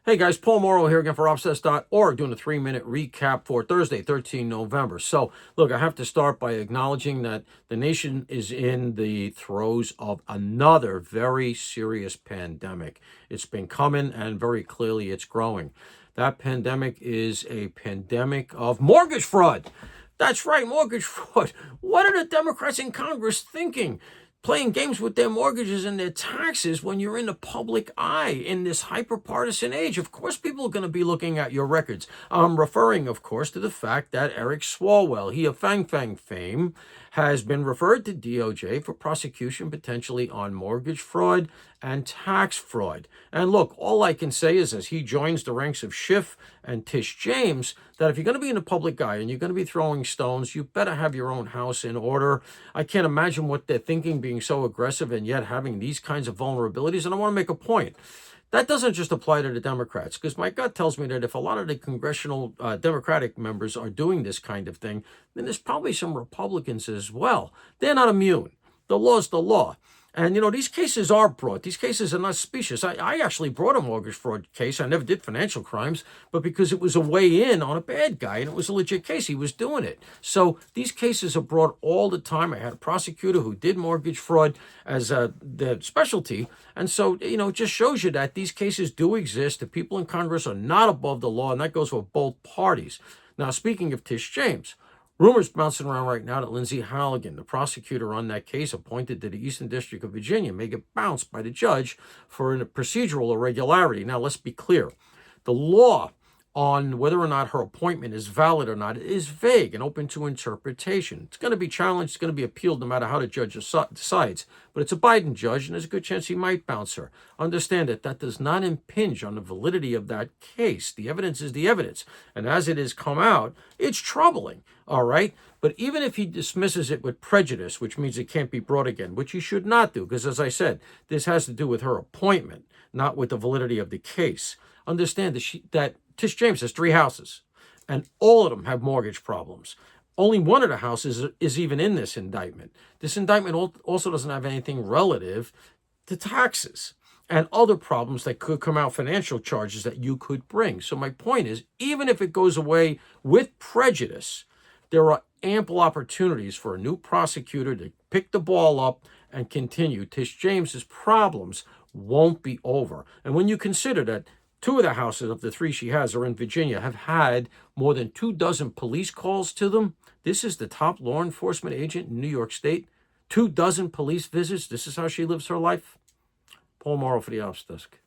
Hey guys, Paul Morrow here again for Obsess.org, doing a 3-minute recap for Thursday, 13 November. So, look, I have to start by acknowledging that the nation is in the throes of another very serious pandemic. It's been coming, and very clearly it's growing. That pandemic is a pandemic of mortgage fraud. That's right, mortgage fraud. What are the Democrats in Congress thinking? Playing games with their mortgages and their taxes when you're in the public eye in this hyper-partisan age. Of course, people are going to be looking at your records. I'm referring, of course, to the fact that Eric Swalwell, he of Fang fame, has been referred to DOJ for prosecution potentially on mortgage fraud and tax fraud. And look, all I can say is as he joins the ranks of Schiff and Tish James, that if you're going to be in the public eye and you're going to be throwing stones, you better have your own house in order. I can't imagine what they're thinking, being so aggressive and yet having these kinds of vulnerabilities. And I want to make a point. That doesn't just apply to the Democrats, because my gut tells me that if a lot of the congressional Democratic members are doing this kind of thing, then there's probably some Republicans as well. They're not immune. The law's the law. And, these cases are brought. These cases are not specious. I actually brought a mortgage fraud case. I never did financial crimes, but because it was a way in on a bad guy, and it was a legit case. He was doing it. So these cases are brought all the time. I had a prosecutor who did mortgage fraud as their specialty. And so, it just shows you that these cases do exist. The people in Congress are not above the law, and that goes for both parties. Now, speaking of Tish James, rumors bouncing around right now that Lindsay Halligan, the prosecutor on that case appointed to the Eastern District of Virginia, may get bounced by the judge for a procedural irregularity. Now, let's be clear. The law on whether or not her appointment is valid or not is vague and open to interpretation. It's going to be challenged. It's going to be appealed no matter how the judge decides. But it's a Biden judge, and there's a good chance he might bounce her. Understand that does not impinge on the validity of that case. The evidence is the evidence. And as it has come out, it's troubling, all right? But even if he dismisses it with prejudice, which means it can't be brought again, which he should not do, because as I said, this has to do with her appointment, not with the validity of the case. Understand that Tish James has 3 houses, and all of them have mortgage problems. Only one of the houses is even in this indictment. This indictment also doesn't have anything relative to taxes and other problems that could come out, financial charges that you could bring. So my point is, even if it goes away with prejudice, there are ample opportunities for a new prosecutor to pick the ball up and continue. Tish James's problems won't be over. And when you consider that 2 of the houses of the 3 she has are in Virginia, have had more than 24 police calls to them. This is the top law enforcement agent in New York State. 24 police visits. This is how she lives her life. Paul Morrow for the Ops Desk.